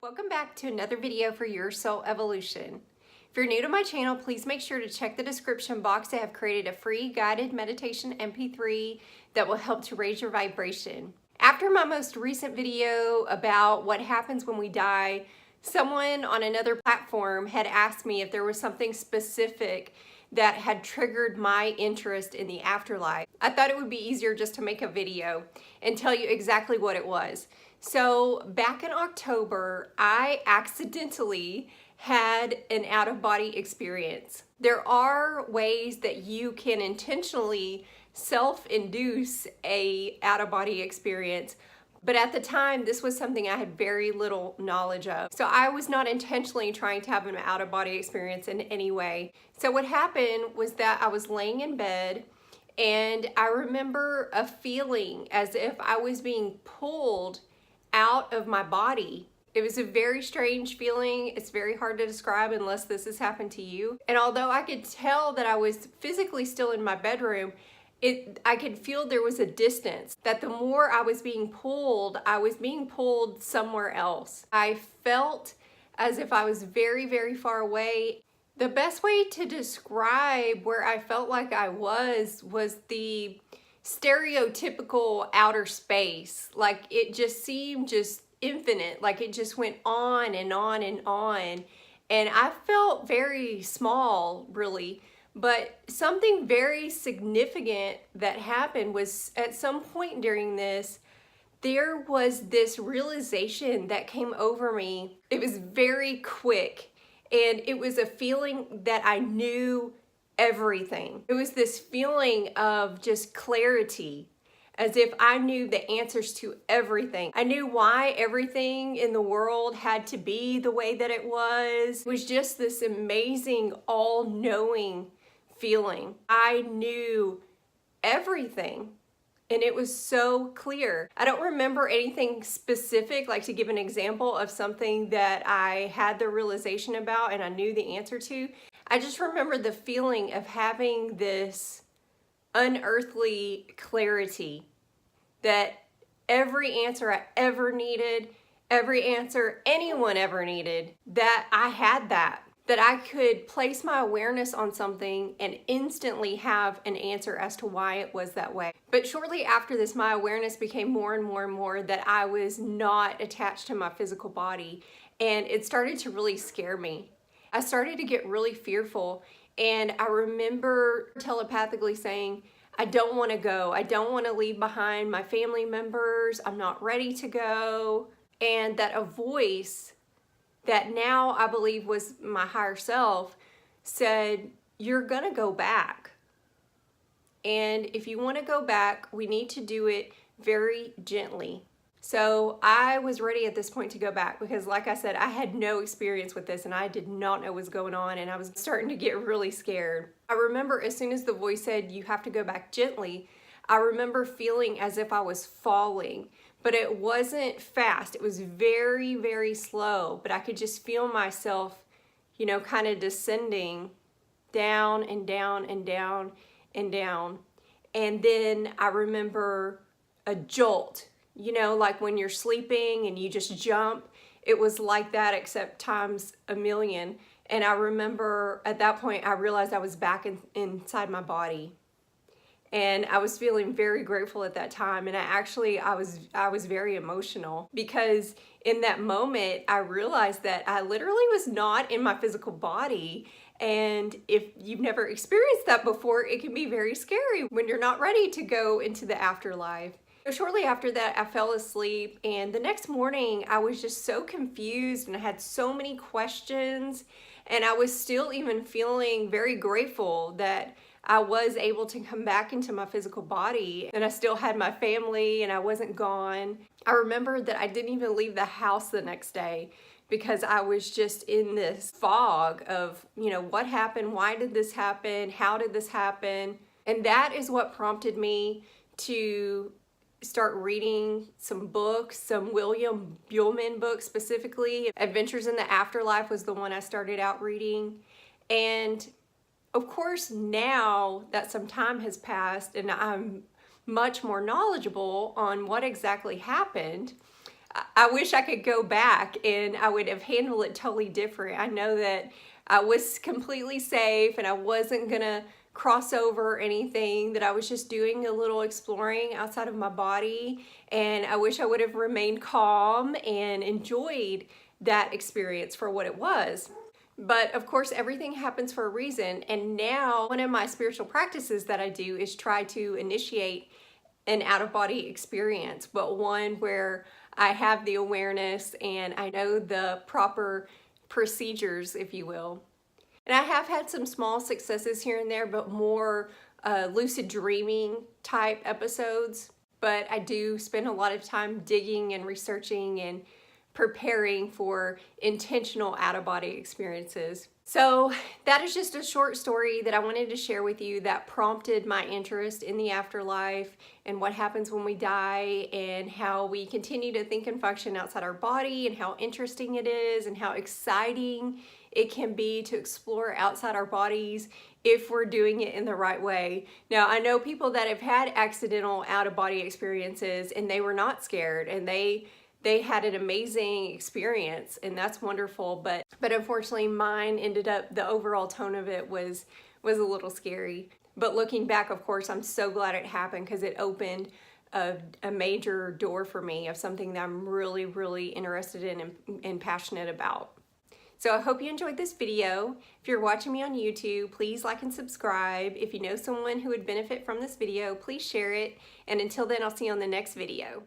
Welcome back to another video for Your Soul Evolution. If you're new to my channel, please make sure to check the description box. I have created a free guided meditation MP3 that will help to raise your vibration. After my most recent video about what happens when we die, someone on another platform had asked me if there was something specific that had triggered my interest in the afterlife. I thought it would be easier just to make a video and tell you exactly what it was. So back in October, I accidentally had an out-of-body experience. There are ways that you can intentionally self-induce a out-of-body experience, but at the time, this was something I had very little knowledge of. So I was not intentionally trying to have an out-of-body experience in any way. So what happened was that I was laying in bed and I remember a feeling as if I was being pulled out of my body. It was a very strange feeling. It's very hard to describe unless this has happened to you. And although I could tell that I was physically still in my bedroom, I could feel there was a distance, that the more I was being pulled somewhere else. I felt as if I was very, very far away. The best way to describe where I felt like I was the stereotypical outer space. Like it just seemed just infinite, like it just went on and on and on. And I felt very small, really. But something very significant that happened was at some point during this, there was this realization that came over me. It was very quick, and it was a feeling that I knew everything. It was this feeling of just clarity, as if I knew the answers to everything. I knew why everything in the world had to be the way that it was. It was just this amazing, all-knowing feeling. I knew everything, and it was so clear. I don't remember anything specific, like to give an example of something that I had the realization about and I knew the answer to. I just remember the feeling of having this unearthly clarity that every answer I ever needed, every answer anyone ever needed, that I had that I could place my awareness on something and instantly have an answer as to why it was that way. But shortly after this, my awareness became more and more and more that I was not attached to my physical body, and it started to really scare me. I started to get really fearful, and I remember telepathically saying, I don't want to go. I don't want to leave behind my family members. I'm not ready to go. And that a voice that now I believe was my higher self said, you're gonna go back. And if you want to go back, we need to do it very gently. So I was ready at this point to go back because, like I said, I had no experience with this and I did not know what was going on, and I was starting to get really scared. I remember as soon as the voice said, you have to go back gently, I remember feeling as if I was falling, but it wasn't fast. It was very, very slow, but I could just feel myself, you know, kind of descending down and down and down and down. And then I remember a jolt. You know, like when you're sleeping and you just jump, it was like that except times a million. And I remember at that point, I realized I was back inside my body. And I was feeling very grateful at that time. And I was very emotional because in that moment, I realized that I literally was not in my physical body. And if you've never experienced that before, it can be very scary when you're not ready to go into the afterlife. Shortly after that, I fell asleep, and the next morning I was just so confused and I had so many questions, and I was still even feeling very grateful that I was able to come back into my physical body and I still had my family and I wasn't gone. I remember that I didn't even leave the house the next day because I was just in this fog of, you know, what happened? Why did this happen? How did this happen? And that is what prompted me to start reading some books, some William Buhlman books specifically. Adventures in the Afterlife was the one I started out reading. And of course, now that some time has passed and I'm much more knowledgeable on what exactly happened, I wish I could go back and I would have handled it totally different. I know that I was completely safe and I wasn't gonna cross over anything, that I was just doing a little exploring outside of my body, and I wish I would have remained calm and enjoyed that experience for what it was. But of course, everything happens for a reason, and now one of my spiritual practices that I do is try to initiate an out-of-body experience, but one where I have the awareness and I know the proper procedures, if you will. And I have had some small successes here and there, but more lucid dreaming type episodes. But I do spend a lot of time digging and researching and preparing for intentional out-of-body experiences. So that is just a short story that I wanted to share with you that prompted my interest in the afterlife and what happens when we die, and how we continue to think and function outside our body, and how interesting it is and how exciting it can be to explore outside our bodies if we're doing it in the right way. Now, I know people that have had accidental out-of-body experiences and they were not scared, and they had an amazing experience, and that's wonderful, but unfortunately mine ended up, the overall tone of it was a little scary. But looking back, of course, I'm so glad it happened, because it opened a major door for me of something that I'm really, really interested in and passionate about. So I hope you enjoyed this video. If you're watching me on YouTube, please like and subscribe. If you know someone who would benefit from this video, please share it. And until then, I'll see you on the next video.